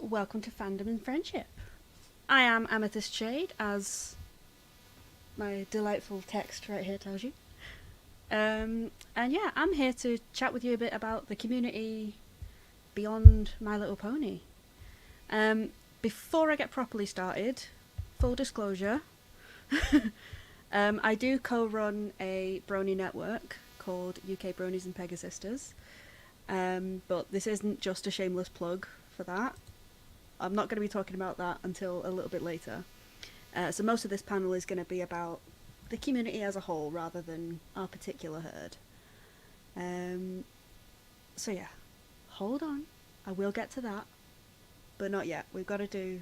welcome to Fandom and Friendship. I am Amethyst Shade, as my delightful text right here tells you. And yeah, I'm here to chat with you a bit about the community beyond My Little Pony. Before I get properly started, full disclosure, I do co-run a Brony network called UK Bronies and Pegasisters. But this isn't just a shameless plug for that. I'm not going to be talking about that until a little bit later. So most of this panel is going to be about the community as a whole rather than our particular herd. So yeah, hold on. I will get to that, but not yet. We've got to do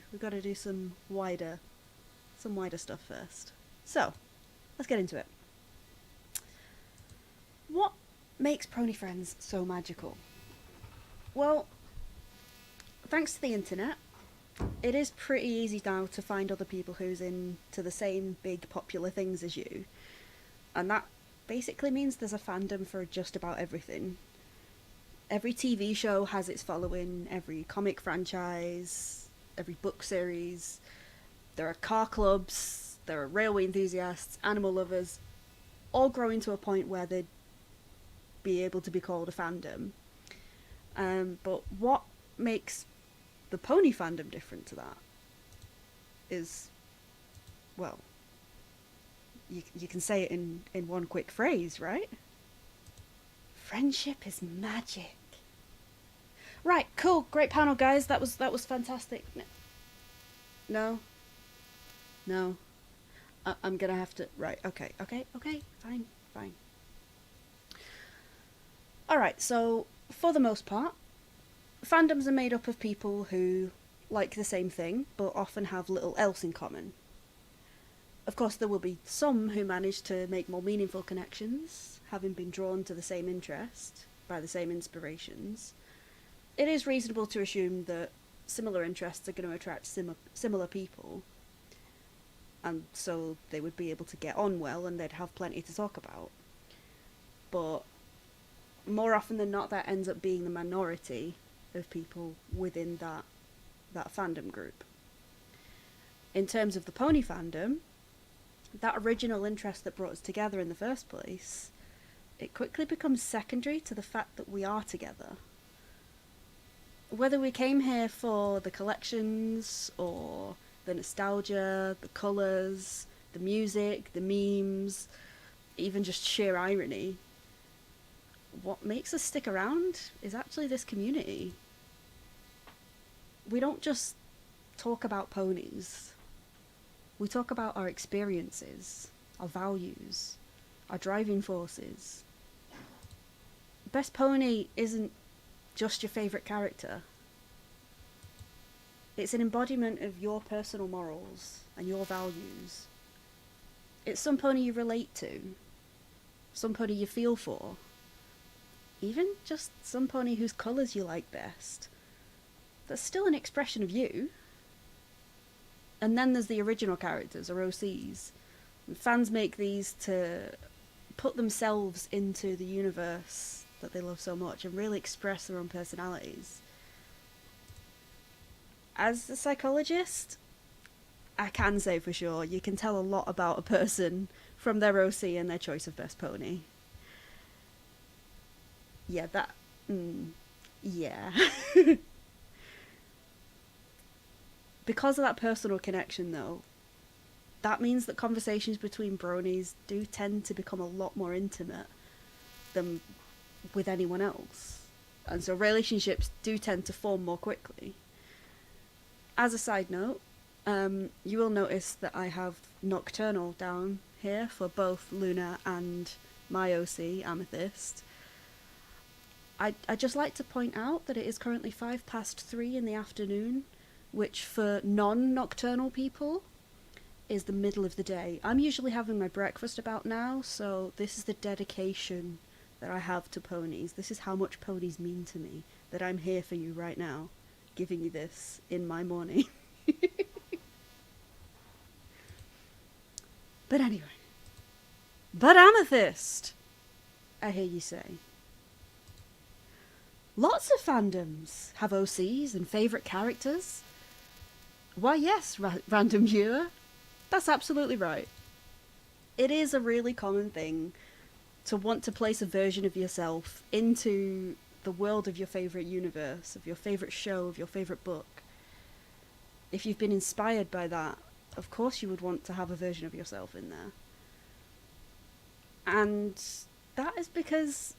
some wider stuff first. So let's get into it. What makes Pony Friends so magical? Well, thanks to the internet, it is pretty easy now to find other people who's into the same big popular things as you. And that basically means there's a fandom for just about everything. Every TV show has its following, every comic franchise, every book series. There are car clubs, there are railway enthusiasts, animal lovers, all growing to a point where they'd be able to be called a fandom. But what makes the pony fandom different to that is, well, you can say it in one quick phrase, right? Friendship is magic. Right, cool, great panel, guys. That was fantastic. No, no, I'm gonna have to. Right, okay, fine. All right, so for the most part, fandoms are made up of people who like the same thing, but often have little else in common. Of course, there will be some who manage to make more meaningful connections, having been drawn to the same interest by the same inspirations. It is reasonable to assume that similar interests are going to attract similar people, and so they would be able to get on well and they'd have plenty to talk about. But more often than not, that ends up being the minority of people within that fandom group. In terms of the pony fandom, that original interest that brought us together in the first place, it quickly becomes secondary to the fact that we are together. Whether we came here for the collections or the nostalgia, the colours, the music, the memes, even just sheer irony, what makes us stick around is actually this community. We don't just talk about ponies. We talk about our experiences, our values, our driving forces. Best Pony isn't just your favourite character. It's an embodiment of your personal morals and your values. It's some pony you relate to, some pony you feel for, even just some pony whose colours you like best. That's still an expression of you. And then there's the original characters, or OCs. And fans make these to put themselves into the universe that they love so much and really express their own personalities. As a psychologist, I can say for sure you can tell a lot about a person from their OC and their choice of best pony. Yeah, yeah. Because of that personal connection, though, that means that conversations between bronies do tend to become a lot more intimate than with anyone else. And so relationships do tend to form more quickly. As a side note, you will notice that I have Nocturnal down here for both Luna and my OC, Amethyst. I'd just like to point out that it is currently 3:05 in the afternoon, which for non-nocturnal people is the middle of the day. I'm usually having my breakfast about now, so this is the dedication that I have to ponies. This is how much ponies mean to me, that I'm here for you right now, giving you this in my morning. But anyway. But Amethyst, I hear you say. Lots of fandoms have OCs and favourite characters. Why, yes, random viewer. That's absolutely right. It is a really common thing to want to place a version of yourself into the world of your favourite universe, of your favourite show, of your favourite book. If you've been inspired by that, of course you would want to have a version of yourself in there. And that is because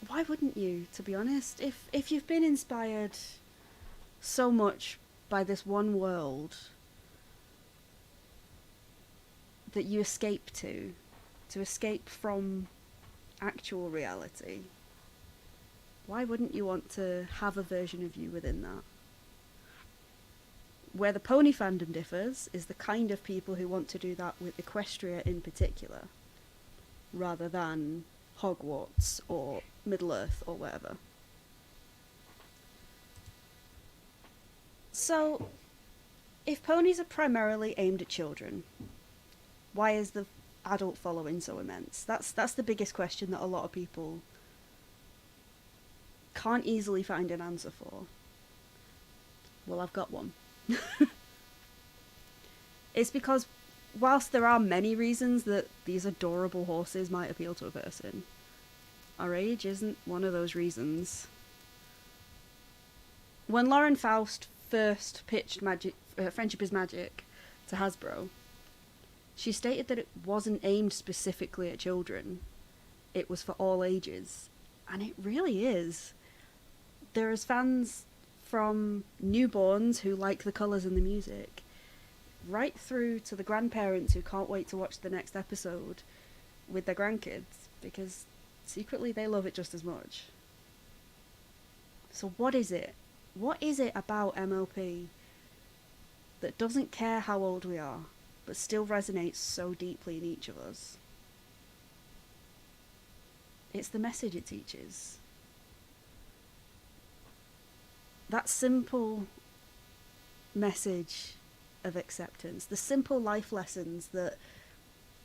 why wouldn't you, to be honest? If you've been inspired so much by this one world that you escape to escape from actual reality, why wouldn't you want to have a version of you within that? Where the pony fandom differs is the kind of people who want to do that with Equestria in particular, rather than Hogwarts or Middle-earth or whatever. So, if ponies are primarily aimed at children, why is the adult following so immense? That's the biggest question that a lot of people can't easily find an answer for. Well, I've got one. It's because whilst there are many reasons that these adorable horses might appeal to a person, our age isn't one of those reasons. When Lauren Faust first pitched Friendship is Magic to Hasbro, she stated that it wasn't aimed specifically at children. It was for all ages. And it really is. There is fans from newborns who like the colours and the music, right through to the grandparents who can't wait to watch the next episode with their grandkids, because secretly they love it just as much. So what is it? What is it about MLP that doesn't care how old we are, but still resonates so deeply in each of us? It's the message it teaches. That simple message of acceptance, the simple life lessons that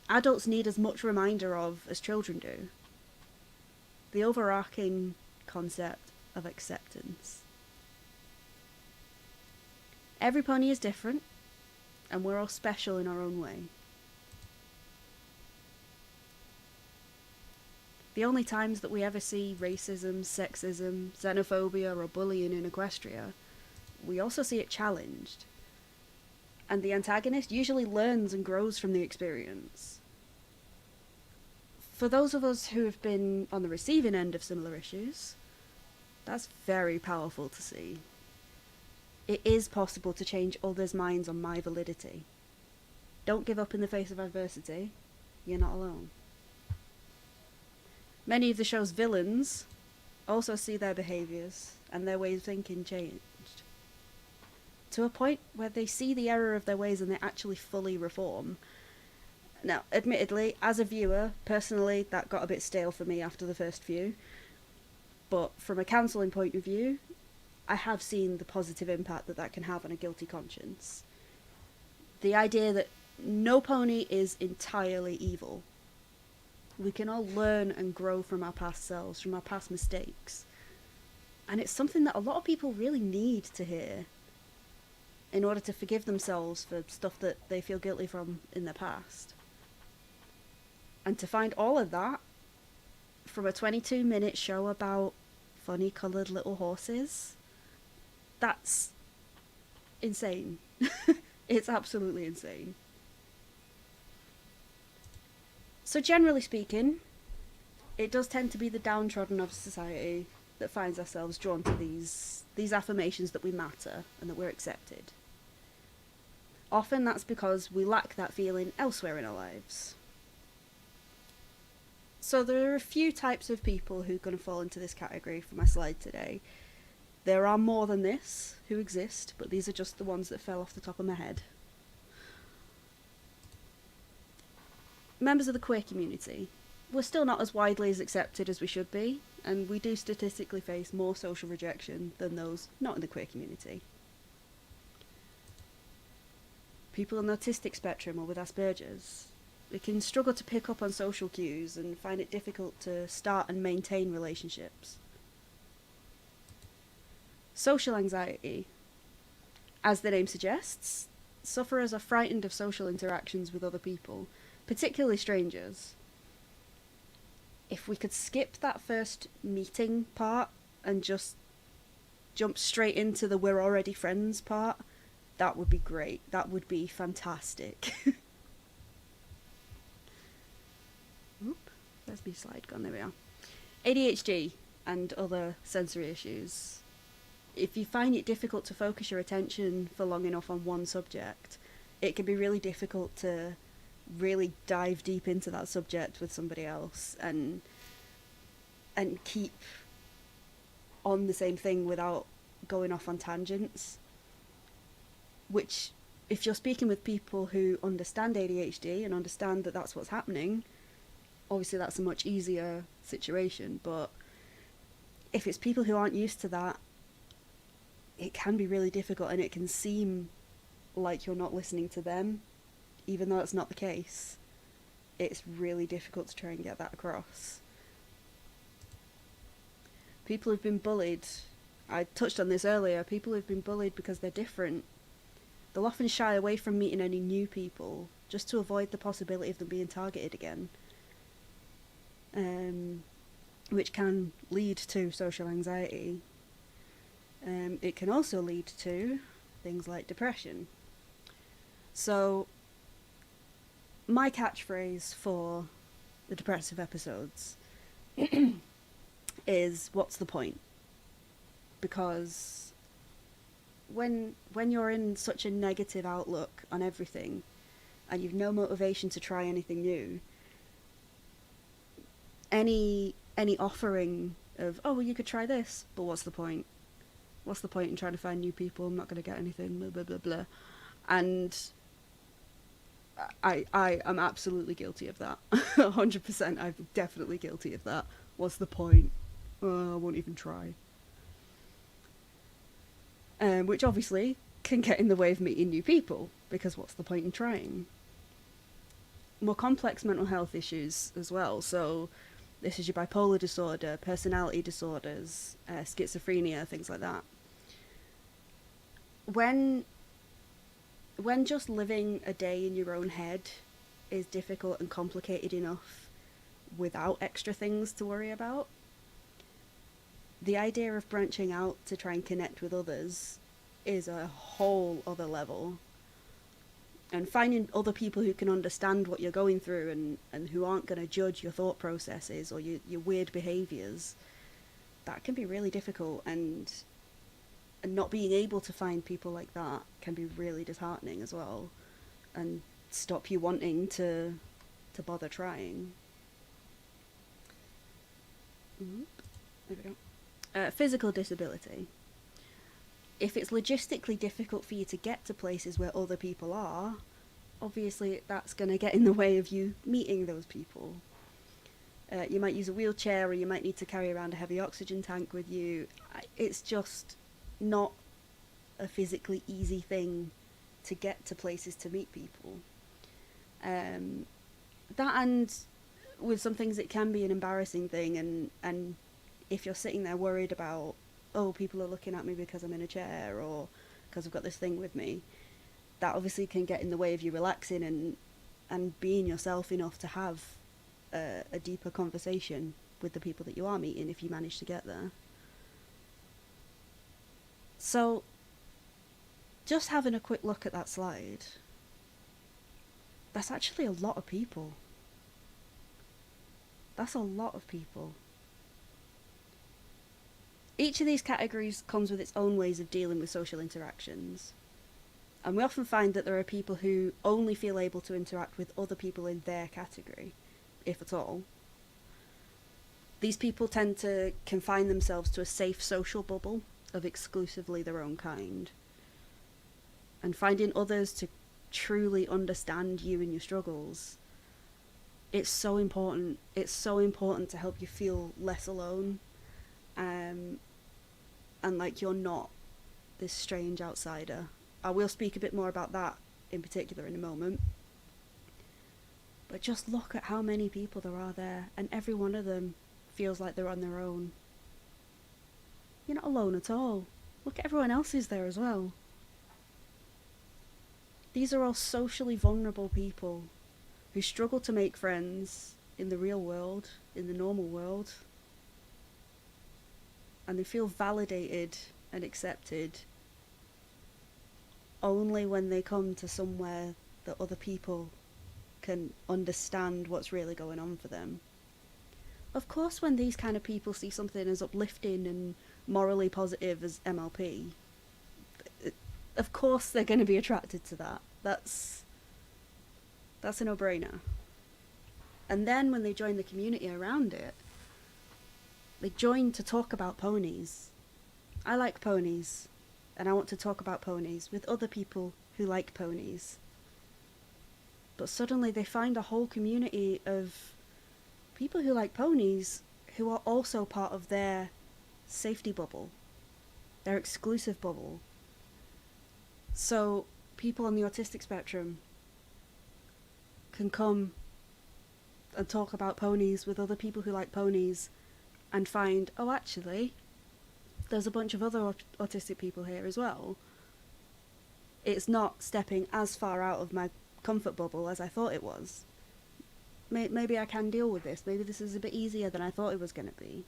adults need as much reminder of as children do. The overarching concept of acceptance. Every pony is different, and we're all special in our own way. The only times that we ever see racism, sexism, xenophobia, or bullying in Equestria, we also see it challenged. And the antagonist usually learns and grows from the experience. For those of us who have been on the receiving end of similar issues, that's very powerful to see. It is possible to change others' minds on my validity. Don't give up in the face of adversity. You're not alone. Many of the show's villains also see their behaviours and their ways of thinking changed, to a point where they see the error of their ways and they actually fully reform. Now, admittedly, as a viewer, personally, that got a bit stale for me after the first few, but from a counselling point of view, I have seen the positive impact that that can have on a guilty conscience. The idea that no pony is entirely evil. We can all learn and grow from our past selves, from our past mistakes. And it's something that a lot of people really need to hear in order to forgive themselves for stuff that they feel guilty from in their past. And to find all of that from a 22-minute show about funny coloured little horses, that's insane. It's absolutely insane. So generally speaking, it does tend to be the downtrodden of society that finds ourselves drawn to these affirmations that we matter and that we're accepted. Often that's because we lack that feeling elsewhere in our lives. So there are a few types of people who are going to fall into this category for my slide today. There are more than this who exist, but these are just the ones that fell off the top of my head. Members of the queer community. We're still not as widely as accepted as we should be, and we do statistically face more social rejection than those not in the queer community. People on the autistic spectrum or with Asperger's. We can struggle to pick up on social cues and find it difficult to start and maintain relationships. Social anxiety. As the name suggests, sufferers are frightened of social interactions with other people, particularly strangers. If we could skip that first meeting part and just jump straight into the we're already friends part, that would be great. That would be fantastic. Oop, where's my slide gone? There we are. ADHD and other sensory issues. If you find it difficult to focus your attention for long enough on one subject, it can be really difficult to really dive deep into that subject with somebody else and keep on the same thing without going off on tangents. Which, if you're speaking with people who understand ADHD and understand that that's what's happening, obviously that's a much easier situation. But if it's people who aren't used to that, it can be really difficult, and it can seem like you're not listening to them, even though it's not the case. It's really difficult to try and get that across. People who've been bullied, I touched on this earlier, people who've been bullied because they're different, they'll often shy away from meeting any new people just to avoid the possibility of them being targeted again, which can lead to social anxiety. It can also lead to things like depression. So, my catchphrase for the depressive episodes is, what's the point? Because when you're in such a negative outlook on everything and you've no motivation to try anything new, any offering of, oh, well, you could try this, but what's the point? What's the point in trying to find new people? I'm not going to get anything, blah, blah, blah, blah. And I'm absolutely guilty of that. 100%, I'm definitely guilty of that. What's the point? Oh, I won't even try. Which obviously can get in the way of meeting new people, because what's the point in trying? More complex mental health issues as well. So this is your bipolar disorder, personality disorders, schizophrenia, things like that. When just living a day in your own head is difficult and complicated enough without extra things to worry about, the idea of branching out to try and connect with others is a whole other level. And finding other people who can understand what you're going through and who aren't going to judge your thought processes or your weird behaviours, that can be really difficult, and not being able to find people like that can be really disheartening as well, and stop you wanting to bother trying. There we go. Physical disability. If it's logistically difficult for you to get to places where other people are, obviously that's going to get in the way of you meeting those people. You might use a wheelchair, or you might need to carry around a heavy oxygen tank with you. It's just not a physically easy thing to get to places to meet people. That, and with some things it can be an embarrassing thing, and if you're sitting there worried about, oh, people are looking at me because I'm in a chair or because I've got this thing with me, that obviously can get in the way of you relaxing and being yourself enough to have a deeper conversation with the people that you are meeting, if you manage to get there. So, just having a quick look at that slide, that's actually a lot of people. That's a lot of people. Each of these categories comes with its own ways of dealing with social interactions. And we often find that there are people who only feel able to interact with other people in their category, if at all. These people tend to confine themselves to a safe social bubble of exclusively their own kind. And finding others to truly understand you and your struggles, it's so important. It's so important to help you feel less alone. And like you're not this strange outsider. I will speak a bit more about that in particular in a moment. But just look at how many people there are there, and every one of them feels like they're on their own. You're not alone at all. Look at everyone else who's there as well. These are all socially vulnerable people who struggle to make friends in the real world, in the normal world, and they feel validated and accepted only when they come to somewhere that other people can understand what's really going on for them. Of course, when these kind of people see something as uplifting and morally positive as MLP, of course they're going to be attracted to that. That's a no-brainer. And then when they join the community around it, they join to talk about ponies. I like ponies, and I want to talk about ponies with other people who like ponies. But suddenly they find a whole community of people who like ponies who are also part of their safety bubble, their exclusive bubble. So people on the autistic spectrum can come and talk about ponies with other people who like ponies and find, oh, actually, there's a bunch of other autistic people here as well. It's not stepping as far out of my comfort bubble as I thought it was. Maybe I can deal with this. Maybe this is a bit easier than I thought it was going to be.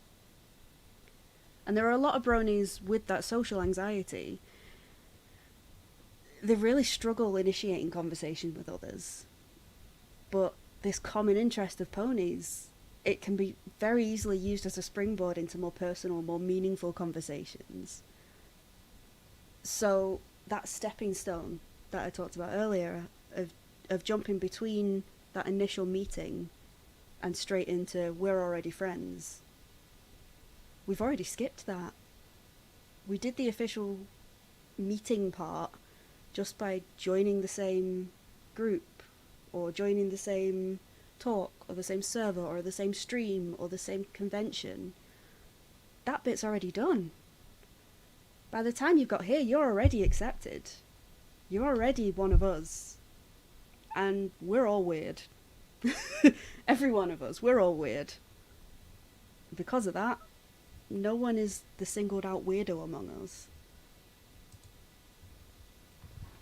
And there are a lot of bronies with that social anxiety. They really struggle initiating conversation with others. But this common interest of ponies, it can be very easily used as a springboard into more personal, more meaningful conversations. So that stepping stone that I talked about earlier of jumping between that initial meeting and straight into we're already friends, we've already skipped that. We did the official meeting part just by joining the same group or joining the same talk or the same server or the same stream or the same convention. That bit's already done. By the time you've got here, you're already accepted. You're already one of us. And we're all weird. Every one of us, we're all weird. Because of that, no one is the singled out weirdo among us.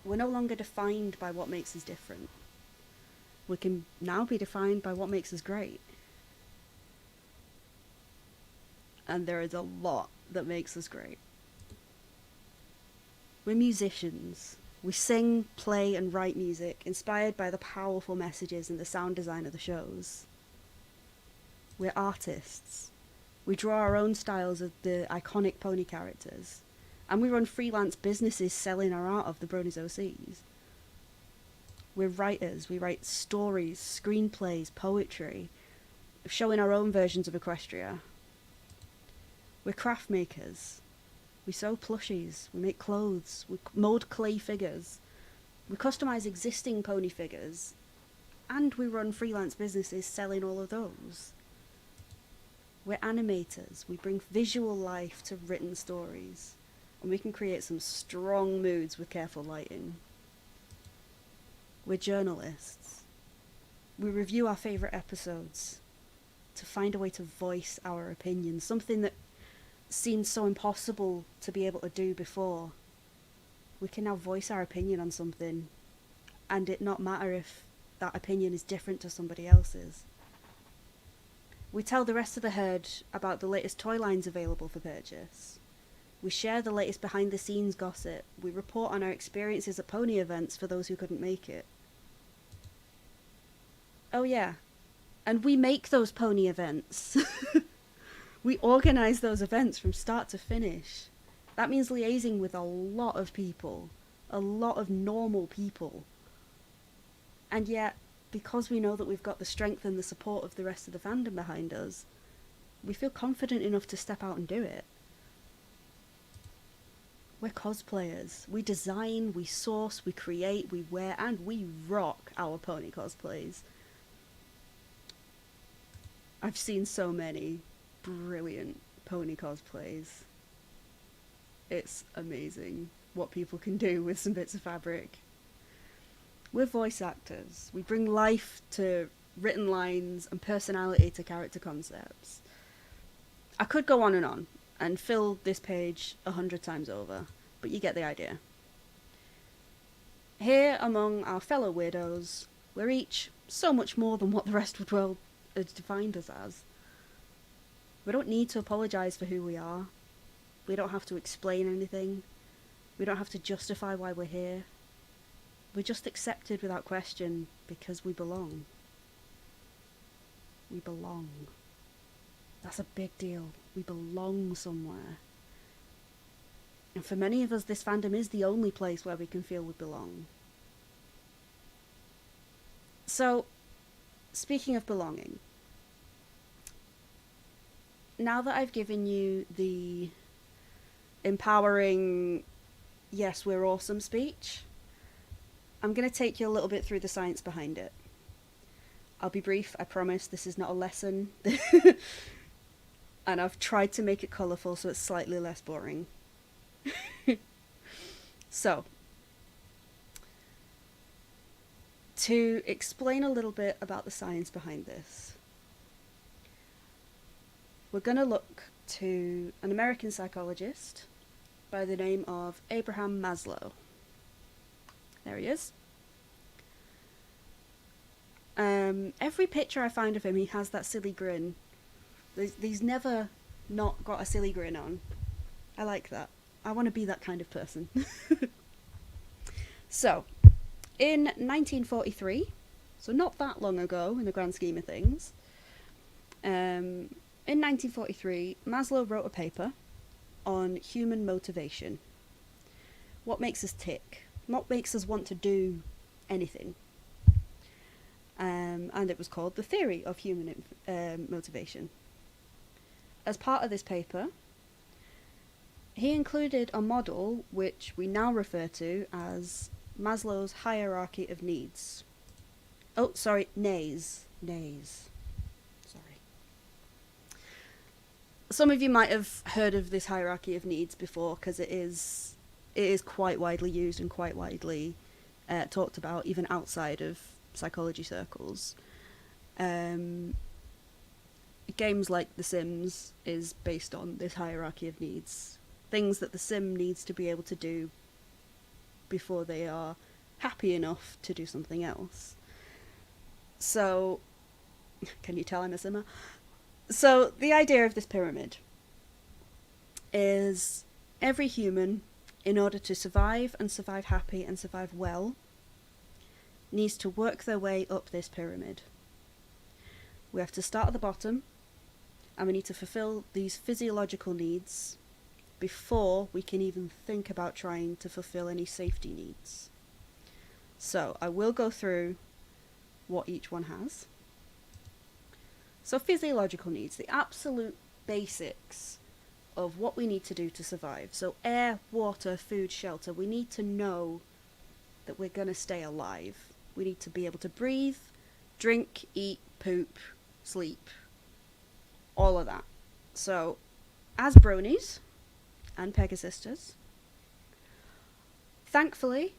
We're no longer defined by what makes us different. We can now be defined by what makes us great. And there is a lot that makes us great. We're musicians. We sing, play, and write music inspired by the powerful messages and the sound design of the shows. We're artists. We draw our own styles of the iconic pony characters. And we run freelance businesses selling our art of the Bronies OCs. We're writers. We write stories, screenplays, poetry, showing our own versions of Equestria. We're craft makers. We sew plushies, we make clothes, we mould clay figures, we customise existing pony figures, and we run freelance businesses selling all of those. We're animators, we bring visual life to written stories, and we can create some strong moods with careful lighting. We're journalists. We review our favourite episodes to find a way to voice our opinions, something that seemed so impossible to be able to do before. We can now voice our opinion on something and it not matter if that opinion is different to somebody else's. We tell the rest of the herd about the latest toy lines available for purchase. We share the latest behind the scenes gossip. We report on our experiences at pony events for those who couldn't make it. Oh yeah, and we make those pony events. We organise those events from start to finish. That means liaising with a lot of people, a lot of normal people. And yet, because we know that we've got the strength and the support of the rest of the fandom behind us, we feel confident enough to step out and do it. We're cosplayers. We design, we source, we create, we wear, and we rock our pony cosplays. I've seen so many brilliant pony cosplays. It's amazing what people can do with some bits of fabric. We're voice actors. We bring life to written lines, and personality to character concepts. I could go on and fill this page 100 times over, but you get the idea. Here, among our fellow weirdos, we're each so much more than what the rest of the world has defined us as. We don't need to apologise for who we are. We don't have to explain anything. We don't have to justify why we're here. We're just accepted without question because we belong. We belong. That's a big deal. We belong somewhere. And for many of us, this fandom is the only place where we can feel we belong. So, speaking of belonging, now that I've given you the empowering, yes, we're awesome speech, I'm going to take you a little bit through the science behind it. I'll be brief, I promise. This is not a lesson. And I've tried to make it colourful so it's slightly less boring. So, to explain a little bit about the science behind this, we're going to look to an American psychologist by the name of Abraham Maslow. There he is. Every picture I find of him, he has that silly grin. He's never not got a silly grin on. I like that. I want to be that kind of person. So, in 1943, so not that long ago in the grand scheme of things, in 1943, Maslow wrote a paper on human motivation. What makes us tick? What makes us want to do anything? And it was called The Theory of Human Motivation. As part of this paper, he included a model which we now refer to as Maslow's hierarchy of needs. Oh, sorry, NAES. Sorry. Some of you might have heard of this hierarchy of needs before, because it is quite widely used and quite widely talked about, even outside of psychology circles. Games like The Sims is based on this hierarchy of needs. Things that the sim needs to be able to do before they are happy enough to do something else. So, can you tell I'm a simmer? So, the idea of this pyramid is every human, in order to survive and survive happy and survive well, needs to work their way up this pyramid. We have to start at the bottom, and we need to fulfill these physiological needs before we can even think about trying to fulfill any safety needs. So, I will go through what each one has. So, physiological needs, the absolute basics of what we need to do to survive. So, air, water, food, shelter. We need to know that we're going to stay alive. We need to be able to breathe, drink, eat, poop, sleep. All of that. So, as bronies and Pegasisters, thankfully,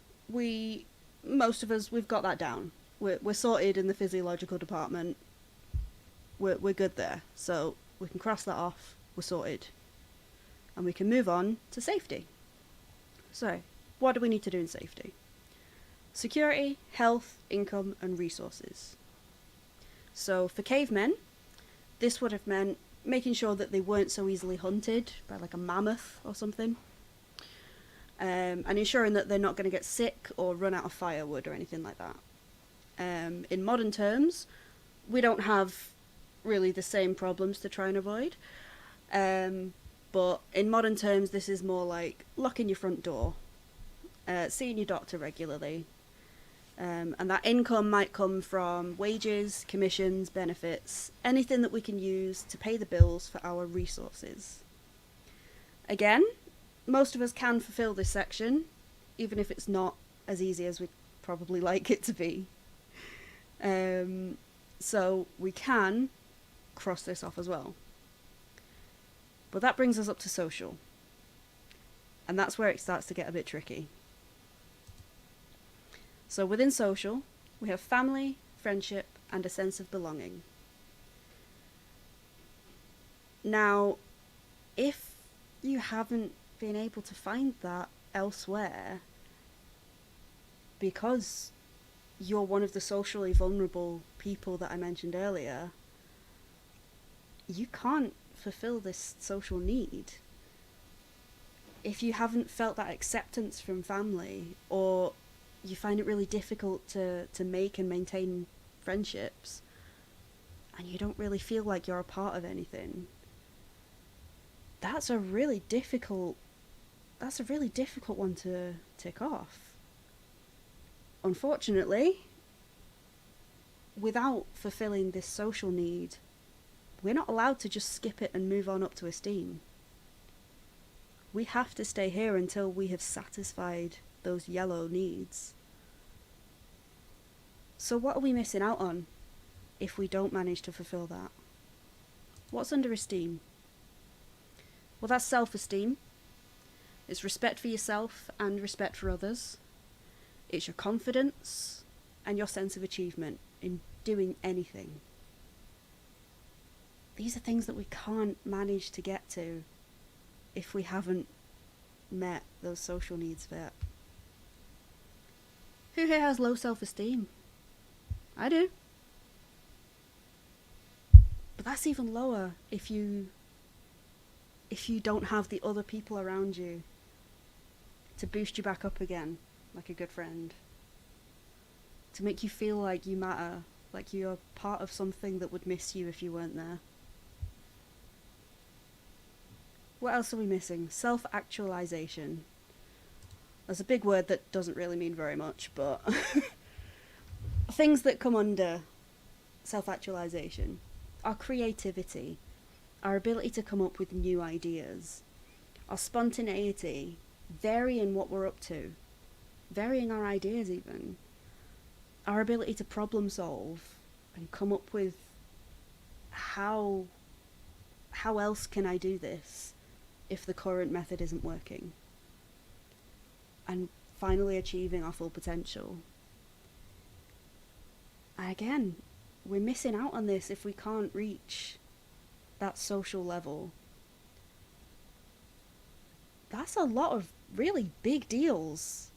most of us, we've got that down. We're sorted in the physiological department. We're good there. So, we can cross that off. We're sorted. And we can move on to safety. So, what do we need to do in safety? Security, health, income, and resources. So, for cavemen, this would have meant making sure that they weren't so easily hunted by like a mammoth or something. And ensuring that they're not going to get sick or run out of firewood or anything like that. In modern terms, we don't have really the same problems to try and avoid. But in modern terms, this is more like locking your front door, seeing your doctor regularly. And that income might come from wages, commissions, benefits, anything that we can use to pay the bills for our resources. Again, most of us can fulfill this section, even if it's not as easy as we'd probably like it to be. So we can cross this off as well. But that brings us up to social. And that's where it starts to get a bit tricky. So within social, we have family, friendship, and a sense of belonging. Now, if you haven't been able to find that elsewhere because you're one of the socially vulnerable people that I mentioned earlier, you can't fulfill this social need. If you haven't felt that acceptance from family, or you find it really difficult to make and maintain friendships, and you don't really feel like you're a part of anything, that's a really difficult one to tick off. Unfortunately, without fulfilling this social need, we're not allowed to just skip it and move on up to esteem. We have to stay here until we have satisfied those yellow needs. So what are we missing out on if we don't manage to fulfill that? What's under esteem? Well, that's self-esteem. It's respect for yourself and respect for others. It's your confidence and your sense of achievement in doing anything. These are things that we can't manage to get to if we haven't met those social needs yet. Who here has low self-esteem? I do. But that's even lower if you don't have the other people around you to boost you back up again, like a good friend. To make you feel like you matter, like you're part of something that would miss you if you weren't there. What else are we missing? Self-actualization. That's a big word that doesn't really mean very much, but things that come under self-actualization are creativity, our ability to come up with new ideas, our spontaneity, varying what we're up to, varying our ideas even, our ability to problem solve and come up with how else can I do this if the current method isn't working, and finally achieving our full potential. Again, we're missing out on this if we can't reach that social level. That's a lot of really big deals.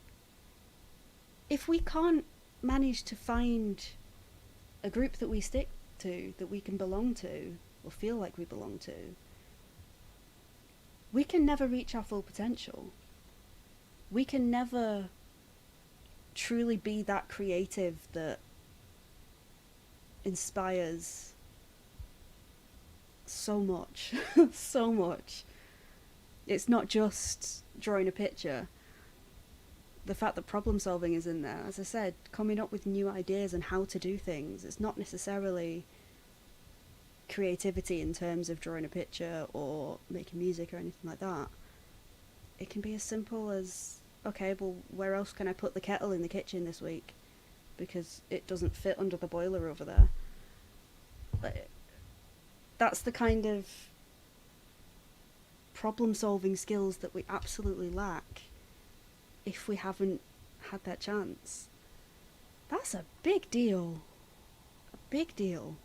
If we can't manage to find a group that we stick to, that we can belong to, or feel like we belong to, we can never reach our full potential. We can never truly be that creative that inspires so much. So much. It's not just drawing a picture. The fact that problem solving is in there, as I said, coming up with new ideas and how to do things. It's not necessarily creativity in terms of drawing a picture or making music or anything like that. It can be as simple as, okay, well, where else can I put the kettle in the kitchen this week? Because it doesn't fit under the boiler over there. That's the kind of problem solving skills that we absolutely lack if we haven't had that chance. That's a big deal. A big deal.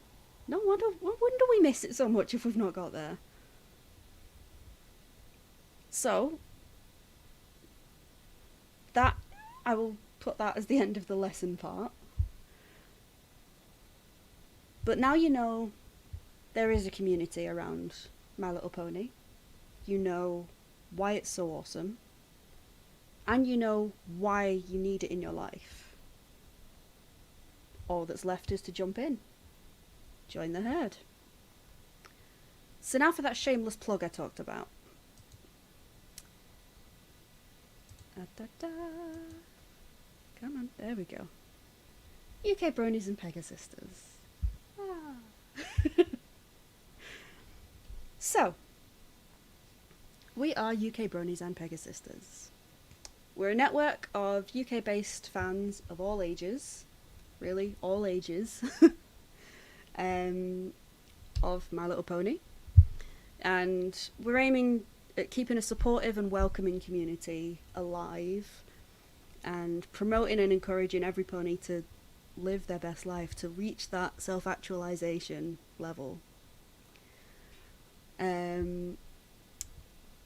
No wonder we miss it so much if we've not got there. So, that, I will put that as the end of the lesson part. But now you know there is a community around My Little Pony. You know why it's so awesome. And you know why you need it in your life. All that's left is to jump in. Join the herd. So now for that shameless plug I talked about. Come on, there we go. UK Bronies and Pegasisters. So, we are UK Bronies and Pegasisters. We're a network of UK-based fans of all ages, really, all ages, of My Little Pony. And we're aiming at keeping a supportive and welcoming community alive and promoting and encouraging every pony to live their best life, to reach that self-actualization level.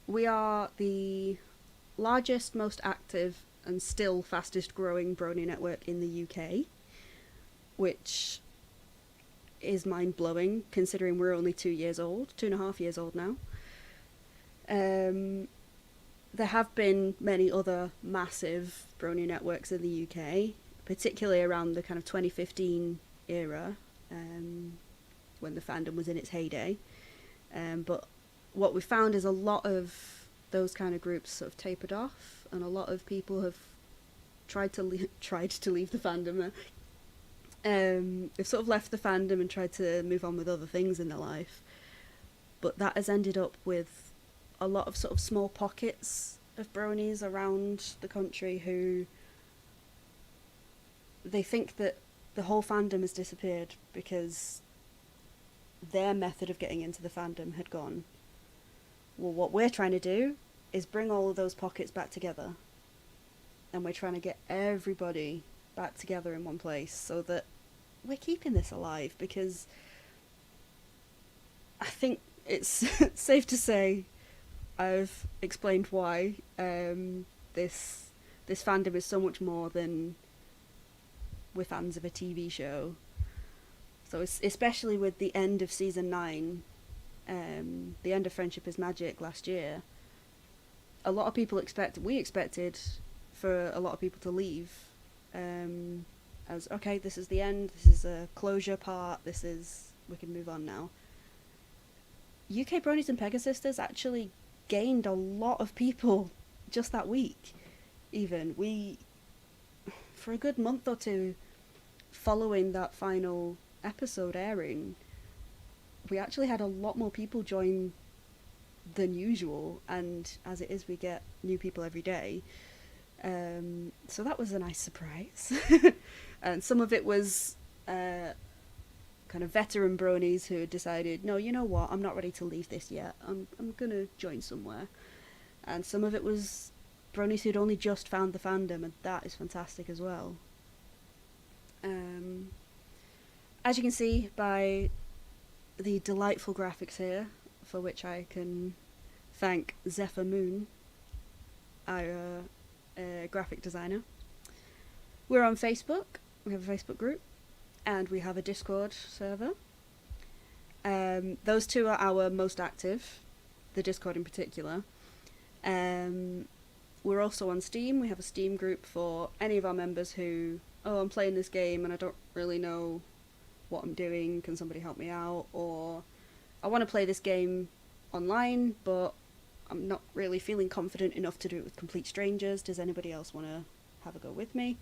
We are the largest, most active, and still fastest growing Brony network in the UK, which is mind-blowing considering we're only 2.5 years old now. There have been many other massive Brony networks in the UK, particularly around the kind of 2015 era, when the fandom was in its heyday. But what we found is a lot of those kind of groups sort of tapered off, and a lot of people have tried to leave the fandom. They've sort of left the fandom and tried to move on with other things in their life. But that has ended up with a lot of sort of small pockets of bronies around the country who they think that the whole fandom has disappeared because their method of getting into the fandom had gone. Well, what we're trying to do is bring all of those pockets back together, and we're trying to get everybody back together in one place so that we're keeping this alive, because I think it's safe to say I've explained why this fandom is so much more than we're fans of a TV show. So especially with the end of season 9, the end of Friendship is Magic last year, a lot of people we expected for a lot of people to leave, as, okay, this is the end, this is a closure part, we can move on now. UK Bronies and Pegasisters actually gained a lot of people just that week. Even for a good month or two following that final episode airing, we actually had a lot more people join than usual, and as it is, we get new people every day. So that was a nice surprise. And some of it was kind of veteran bronies who had decided, no, you know what, I'm not ready to leave this yet, I'm gonna join somewhere. And some of it was bronies who'd only just found the fandom, and that is fantastic as well. As you can see by the delightful graphics here, for which I can thank Zephyr Moon, our graphic designer. We're on Facebook, we have a Facebook group, and we have a Discord server. Those two are our most active, the Discord in particular. We're also on Steam. We have a Steam group for any of our members who, I'm playing this game and I don't really know what I'm doing, can somebody help me out? Or I want to play this game online, but I'm not really feeling confident enough to do it with complete strangers. Does anybody else want to have a go with me?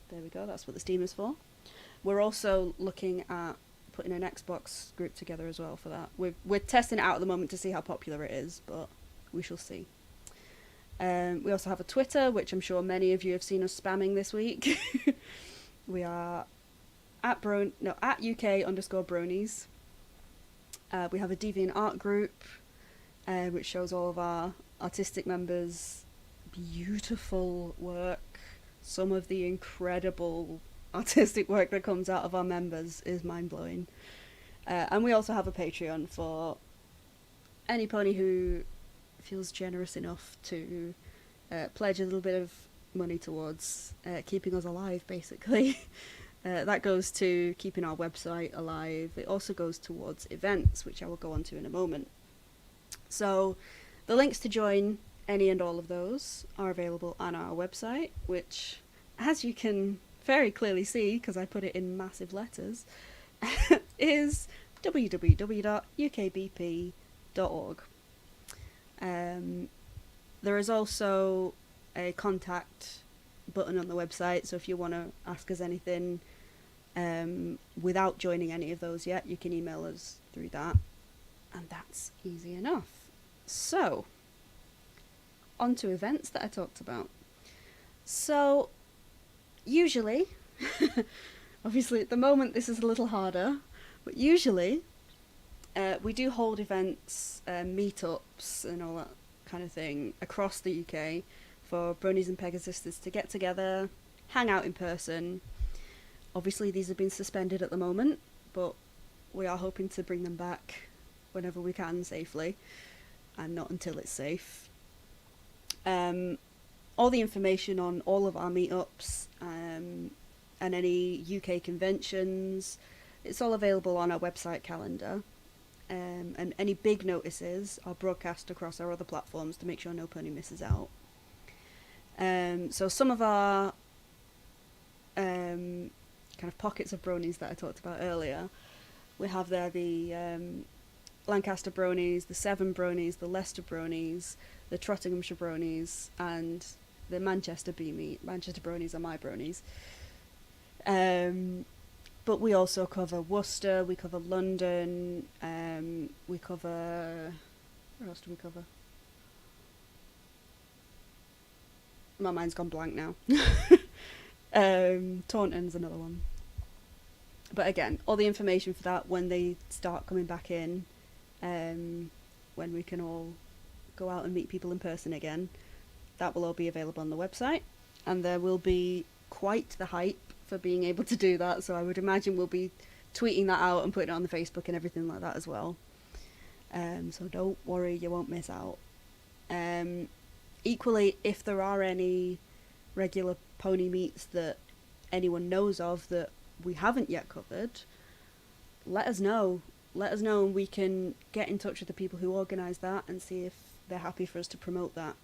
There we go, that's what the Steam is for. We're also looking at putting an Xbox group together as well for that. We're testing it out at the moment to see how popular it is, but we shall see. We also have a Twitter, which I'm sure many of you have seen us spamming this week. We are at UK_bronies. We have a DeviantArt group, which shows all of our artistic members' beautiful work. Some of the incredible artistic work that comes out of our members is mind-blowing. And we also have a Patreon for any pony who feels generous enough to pledge a little bit of money towards keeping us alive, basically. That goes to keeping our website alive. It also goes towards events, which I will go on to in a moment. So the links to join any and all of those are available on our website, which, as you can very clearly see, because I put it in massive letters, is www.ukbp.org. There is also a contact button on the website, so if you want to ask us anything without joining any of those yet, you can email us through that, and that's easy enough. So, on to events that I talked about. So, usually, obviously at the moment this is a little harder, but usually we do hold events, meetups and all that kind of thing across the UK for Bronies and Pegasisters to get together, hang out in person, Obviously, these have been suspended at the moment, but we are hoping to bring them back whenever we can safely, and not until it's safe. All the information on all of our meetups and any UK conventions, it's all available on our website calendar. And any big notices are broadcast across our other platforms to make sure no pony misses out. So some of our kind of pockets of bronies that I talked about earlier, we have there the Lancaster bronies, the Severn bronies, the Leicester bronies, the Trottinghamshire bronies, and the Manchester B-meat. Manchester bronies are my bronies. But we also cover Worcester, we cover London, we cover... Where else do we cover? My mind's gone blank now. Taunton's another one. But again, all the information for that when they start coming back in, when we can all go out and meet people in person again, that will all be available on the website. And there will be quite the hype for being able to do that, so I would imagine we'll be tweeting that out and putting it on the Facebook and everything like that as well. So don't worry, you won't miss out. Equally, if there are any regular pony meets that anyone knows of that we haven't yet covered, let us know. Let us know and we can get in touch with the people who organise that and see if they're happy for us to promote that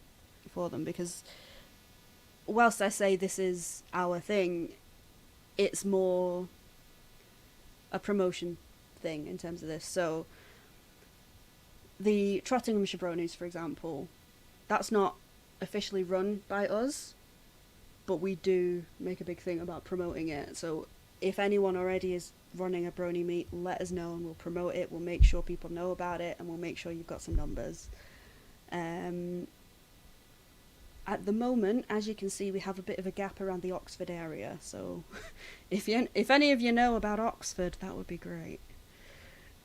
for them, because whilst I say this is our thing, it's more a promotion thing in terms of this. So the Trottinghamshire bronies, for example, that's not officially run by us, but we do make a big thing about promoting it. So if anyone already is running a brony meet, let us know and we'll promote it. We'll make sure people know about it and we'll make sure you've got some numbers. At the moment, as you can see, we have a bit of a gap around the Oxford area. So if any of you know about Oxford, that would be great.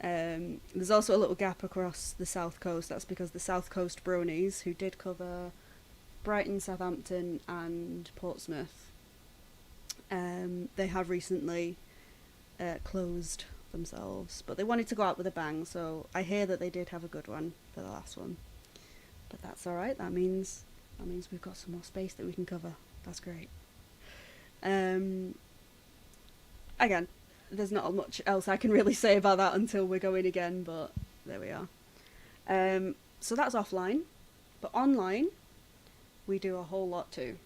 There's also a little gap across the South Coast. That's because the South Coast bronies, who did cover Brighton, Southampton and Portsmouth, they have recently closed themselves. But they wanted to go out with a bang, so I hear that they did have a good one for the last one. But that's alright, that means we've got some more space that we can cover. That's great. Again, there's not much else I can really say about that until we're going again, but there we are. So that's offline. But online, we do a whole lot too.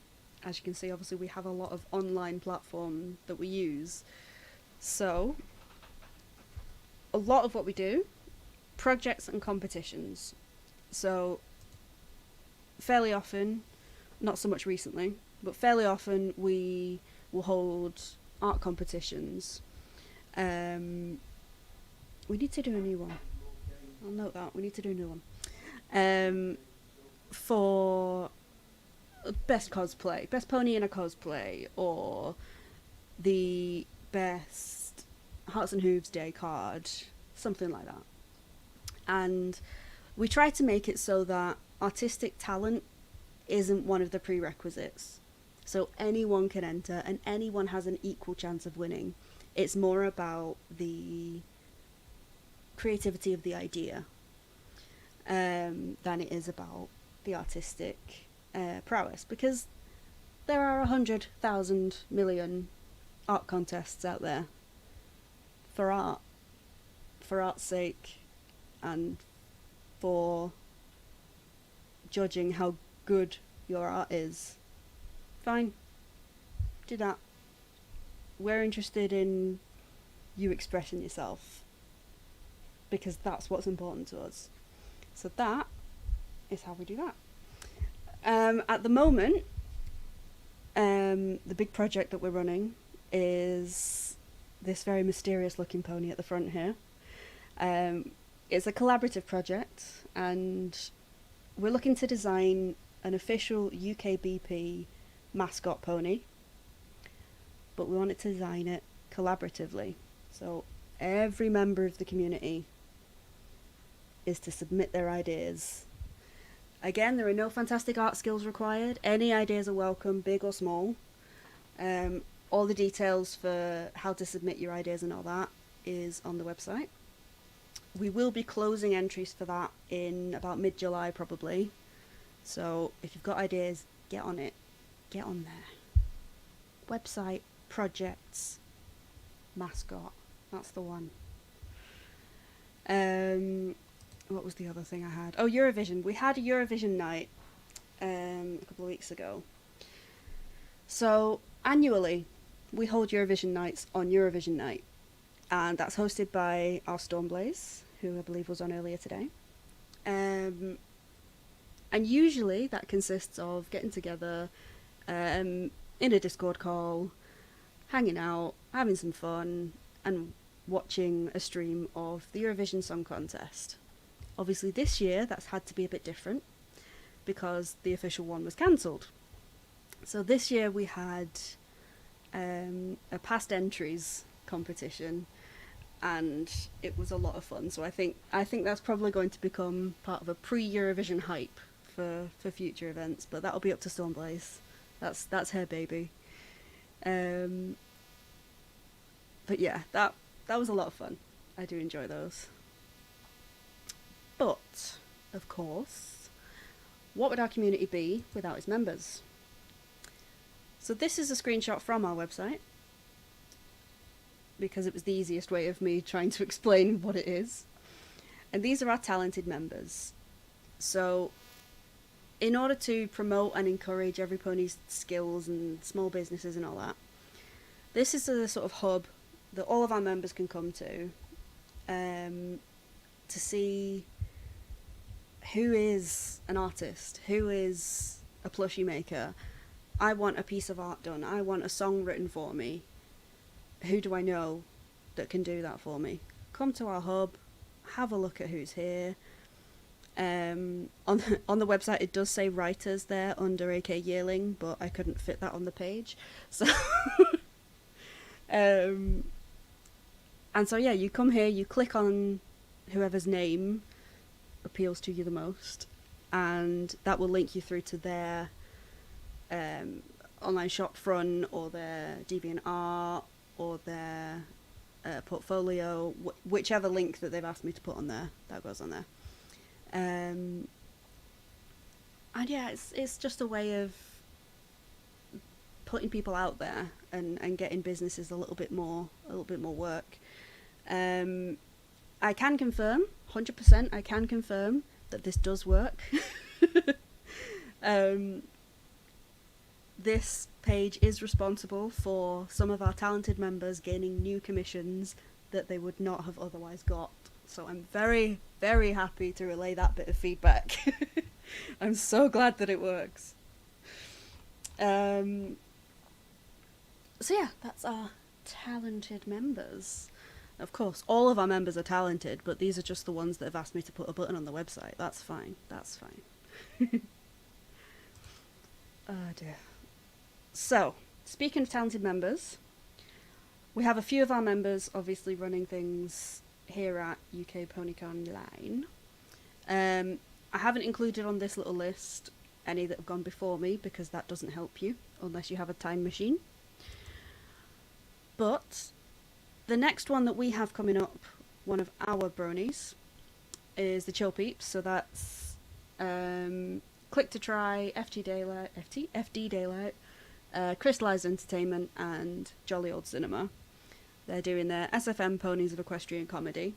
As you can see, obviously we have a lot of online platform that we use. So, a lot of what we do, projects and competitions. So, fairly often, not so much recently, but fairly often we will hold art competitions. We need to do a new one. I'll note that. We need to do a new one. For best cosplay, best pony in a cosplay, or the best Hearts and Hooves Day card, something like that. And we try to make it so that artistic talent isn't one of the prerequisites. So anyone can enter and anyone has an equal chance of winning. It's more about the creativity of the idea than it is about the artistic prowess, because there are 100,000 million art contests out there for art's sake, and for judging how good your art is. Fine, do that. We're interested in you expressing yourself, because that's what's important to us. So that is how we do that. At the moment, the big project that we're running is this very mysterious looking pony at the front here. It's a collaborative project, and we're looking to design an official UKBP mascot pony, but we wanted to design it collaboratively. So every member of the community is to submit their ideas. Again, there are no fantastic art skills required. Any ideas are welcome, big or small. All the details for how to submit your ideas and all that is on the website. We will be closing entries for that in about mid-July probably. So if you've got ideas, get on it. Get on there. Website, projects, mascot. That's the one. What was the other thing I had? Oh, Eurovision. We had a Eurovision night a couple of weeks ago. So annually, we hold Eurovision nights on Eurovision night, and that's hosted by our Stormblaze, who I believe was on earlier today. And usually that consists of getting together in a Discord call, hanging out, having some fun, and watching a stream of the Eurovision Song Contest. Obviously this year that's had to be a bit different because the official one was cancelled. So this year we had a past entries competition, and it was a lot of fun. So I think that's probably going to become part of a pre-Eurovision hype for future events, but that'll be up to Stormblaze. That's her baby. But yeah, that was a lot of fun. I do enjoy those. But of course, what would our community be without its members? So this is a screenshot from our website, because it was the easiest way of me trying to explain what it is. And these are our talented members. So in order to promote and encourage every pony's skills and small businesses and all that, this is a sort of hub that all of our members can come to see who is an artist, who is a plushie maker. I want a piece of art done. I want a song written for me. Who do I know that can do that for me? Come to our hub, have a look at who's here. On the website it does say writers there under AK Yearling, but I couldn't fit that on the page. So and so yeah, you come here, you click on whoever's name appeals to you the most, and that will link you through to their online shop front, or their DeviantArt, or their portfolio, whichever link that they've asked me to put on there, that goes on there. And yeah, it's just a way of putting people out there and getting businesses a little bit more work. I can confirm, 100%, I can confirm that this does work. This page is responsible for some of our talented members gaining new commissions that they would not have otherwise got. So I'm very, very happy to relay that bit of feedback. I'm so glad that it works. So yeah, that's our talented members. Of course, all of our members are talented, but these are just the ones that have asked me to put a button on the website. That's fine. That's fine. Oh dear. So, speaking of talented members, we have a few of our members obviously running things here at UK PonyCon Line. I haven't included on this little list any that have gone before me, because that doesn't help you unless you have a time machine. But the next one that we have coming up, one of our bronies, is the Chill Peeps. So that's Click to Try, FD Daylight, Crystallized Entertainment, and Jolly Old Cinema. They're doing their SFM Ponies of Equestrian Comedy.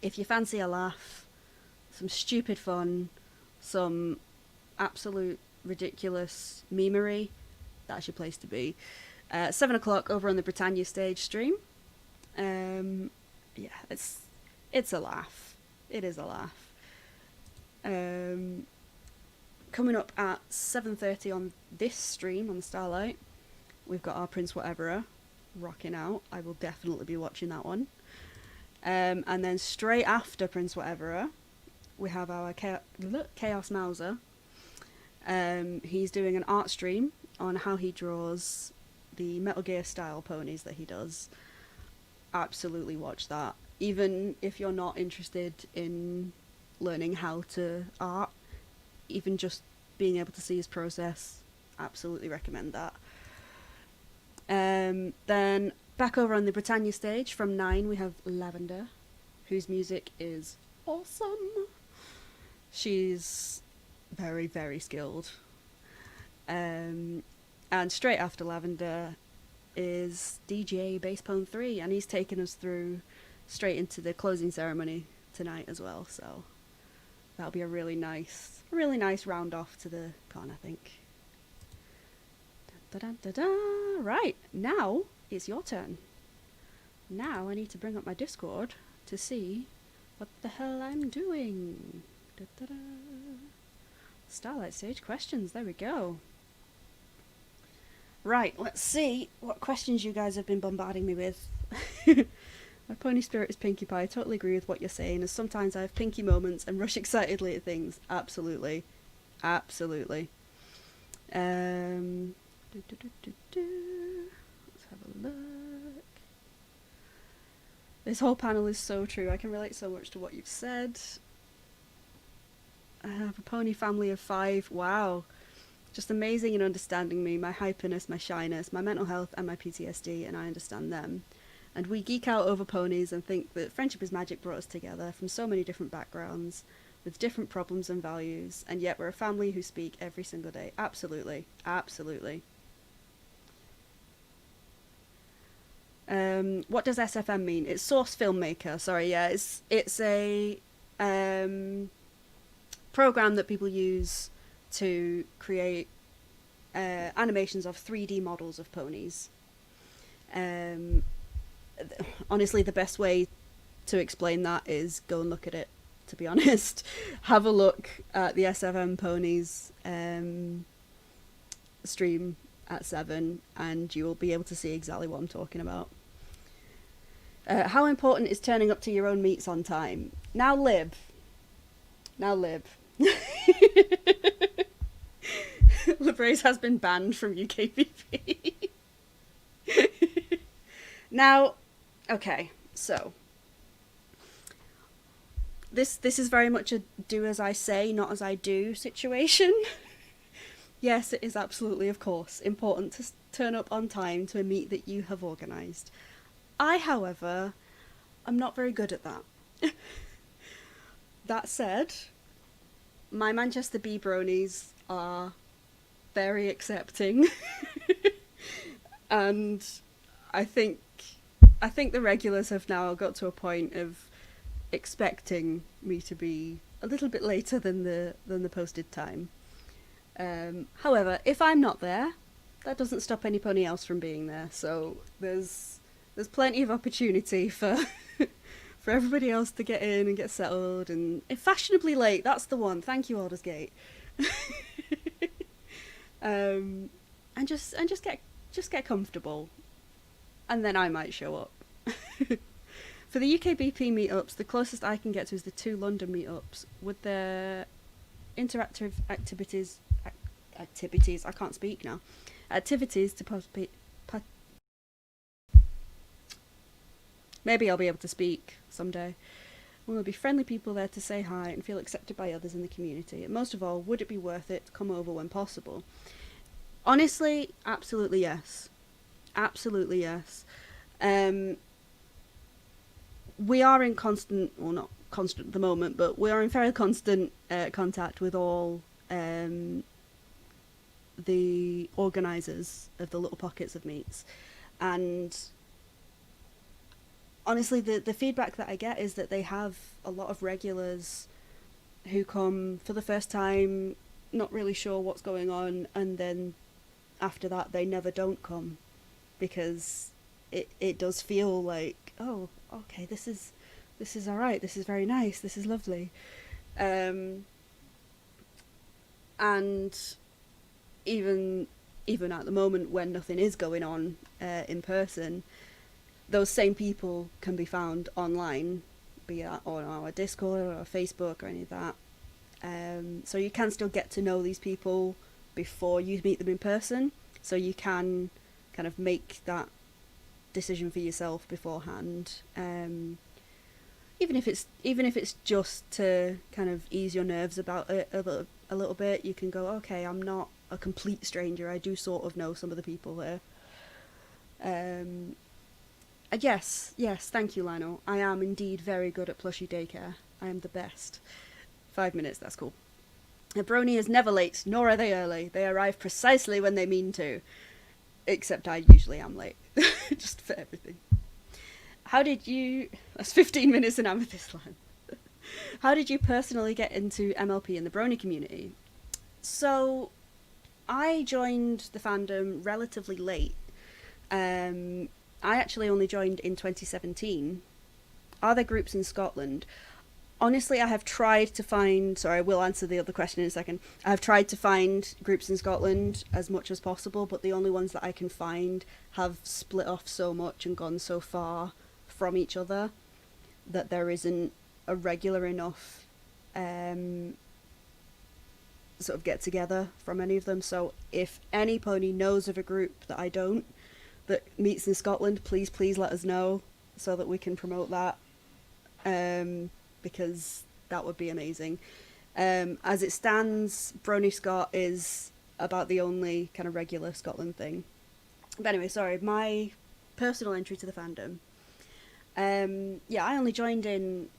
If you fancy a laugh, some stupid fun, some absolute ridiculous memery, that's your place to be. 7 o'clock over on the Britannia stage stream. Yeah, it's a laugh. It is a laugh. Coming up at 7:30 on this stream on the Starlight, we've got our Prince Whatever rocking out. I will definitely be watching that one. And then straight after Prince Whatever, we have our Chaos Mauser. He's doing an art stream on how he draws the Metal Gear style ponies that he does. Absolutely watch that. Even if you're not interested in learning how to art, even just being able to see his process, absolutely recommend that. Then back over on the Britannia stage from 9 we have Lavender, whose music is awesome. She's very, very skilled. And straight after Lavender is DJ Basepone 3, and he's taken us through straight into the closing ceremony tonight as well, so that'll be a really nice round off to the con, I think. Da, da, da, da. Right, now it's your turn. Now I need to bring up my Discord to see what the hell I'm doing. Da, da, da. Starlight Stage questions, there we go. Right, let's see what questions you guys have been bombarding me with. My pony spirit is Pinkie Pie. I totally agree with what you're saying, as sometimes I have pinky moments and rush excitedly at things. Absolutely. Absolutely. Let's have a look. This whole panel is so true. I can relate so much to what you've said. I have a pony family of 5. Wow. Just amazing in understanding me, my hyperness, my shyness, my mental health and my PTSD, and I understand them. And we geek out over ponies and think that Friendship is Magic brought us together from so many different backgrounds, with different problems and values, and yet we're a family who speak every single day. Absolutely. Absolutely. What does SFM mean? It's Source Filmmaker. Sorry, yeah, it's a program that people use to create animations of 3D models of ponies. Honestly, the best way to explain that is go and look at it, to be honest. Have a look at the SFM Ponies stream at 7 and you will be able to see exactly what I'm talking about. How important is turning up to your own meets on time? Now Lib. Librace has been banned from UKBP. Now, okay, so this is very much a do as I say, not as I do situation. Yes, it is absolutely, of course, important to turn up on time to a meet that you have organised. I, however, am not very good at that. That said, my Manchester Bee Bronies are very accepting. And I think the regulars have now got to a point of expecting me to be a little bit later than the posted time. However, if I'm not there, that doesn't stop any pony else from being there. So there's plenty of opportunity for for everybody else to get in and get settled, and fashionably late. That's the one. Thank you, Aldersgate. And just get comfortable, and then I might show up. For the UKBP meetups, the closest I can get to is the 2 London meetups. With their interactive activities, I can't speak now. Activities to participate. Maybe I'll be able to speak someday. Will there be friendly people there to say hi and feel accepted by others in the community? And most of all, would it be worth it to come over when possible? Honestly, absolutely yes. Absolutely yes. We are in constant, well, not constant at the moment, but we are in very constant contact with all the organisers of the Little Pockets of Meets. And honestly, the feedback that I get is that they have a lot of regulars who come for the first time, not really sure what's going on, and then after that they never don't come, because it does feel like, oh, okay, this is all right, this is very nice, this is lovely. And even at the moment when nothing is going on in person, those same people can be found online, be it on our Discord or our Facebook or any of that. So you can still get to know these people before you meet them in person, so you can kind of make that decision for yourself beforehand. Even if it's just to kind of ease your nerves about it a little bit, you can go, okay, I'm not a complete stranger, I do sort of know some of the people here. And yes, yes, thank you, Lionel. I am indeed very good at plushie daycare. I am the best. 5 minutes, that's cool. A brony is never late, nor are they early. They arrive precisely when they mean to. Except I usually am late. Just for everything. How did you... That's 15 minutes in Amethyst Land. How did you personally get into MLP in the brony community? So, I joined the fandom relatively late. I actually only joined in 2017. Are there groups in Scotland? Honestly, I have tried to find... Sorry, I will answer the other question in a second. I have tried to find groups in Scotland as much as possible, but the only ones that I can find have split off so much and gone so far from each other that there isn't a regular enough sort of get together from any of them. So if any pony knows of a group that I don't, that meets in Scotland, please let us know so that we can promote that. Because that would be amazing. As it stands, Brony Scott is about the only kind of regular Scotland thing. But anyway, sorry, my personal entry to the fandom. Yeah, I only joined in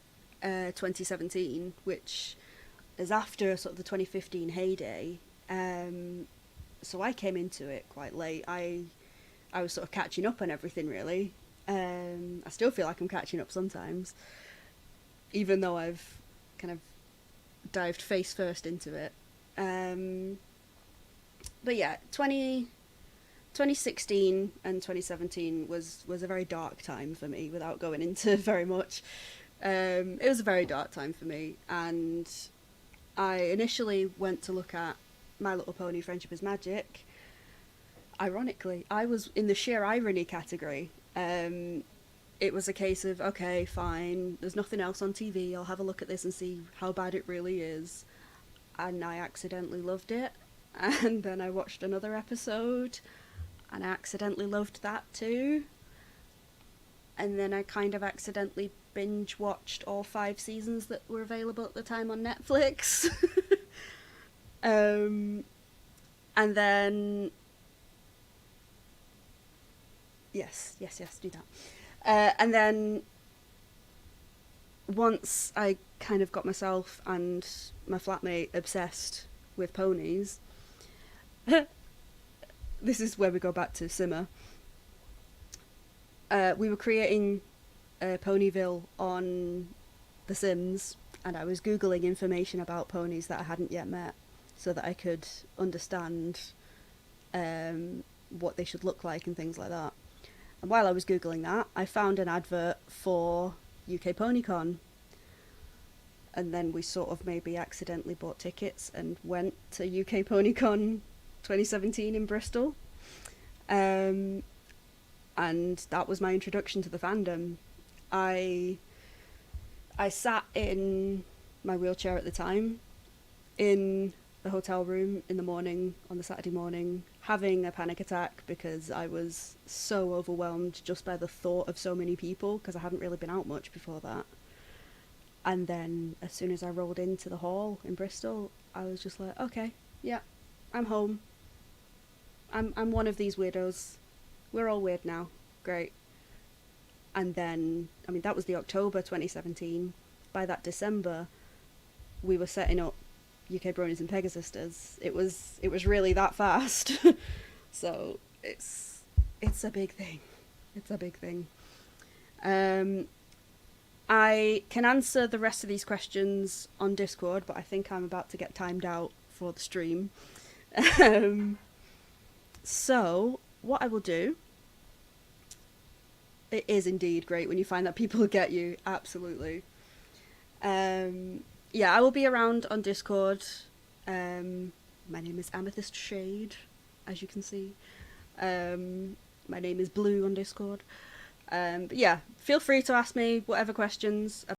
2017, which is after sort of the 2015 heyday. So I came into it quite late. I was sort of catching up on everything, really. I still feel like I'm catching up sometimes, even though I've kind of dived face first into it. But yeah, 2016 and 2017 was a very dark time for me, without going into very much. It was a very dark time for me, and I initially went to look at My Little Pony Friendship is Magic. Ironically, I was in the sheer irony category. It was a case of, okay, fine, there's nothing else on TV, I'll have a look at this and see how bad it really is. And I accidentally loved it. And then I watched another episode, and I accidentally loved that too. And then I kind of accidentally binge watched all 5 seasons that were available at the time on Netflix. And then... Yes, do that. And then once I kind of got myself and my flatmate obsessed with ponies, this is where we go back to Simmer. We were creating Ponyville on The Sims, and I was Googling information about ponies that I hadn't yet met so that I could understand what they should look like and things like that. And while I was Googling that, I found an advert for UK PonyCon. And then we sort of maybe accidentally bought tickets and went to UK PonyCon 2017 in Bristol. And that was my introduction to the fandom. I sat in my wheelchair at the time in the hotel room in the morning, on the Saturday morning, having a panic attack because I was so overwhelmed just by the thought of so many people, because I hadn't really been out much before that. And then as soon as I rolled into the hall in Bristol, I was just like, okay, yeah, I'm home. I'm one of these weirdos. We're all weird now. Great. And then, I mean, that was the October 2017. By that December, we were setting up UK Bronies and Pegasisters. It was really that fast. So it's a big thing. It's a big thing. I can answer the rest of these questions on Discord, but I think I'm about to get timed out for the stream. So what I will do, it is indeed great when you find that people get you, absolutely. Yeah, I will be around on Discord. My name is Amethyst Shade, as you can see. My name is Blue on Discord. But yeah, feel free to ask me whatever questions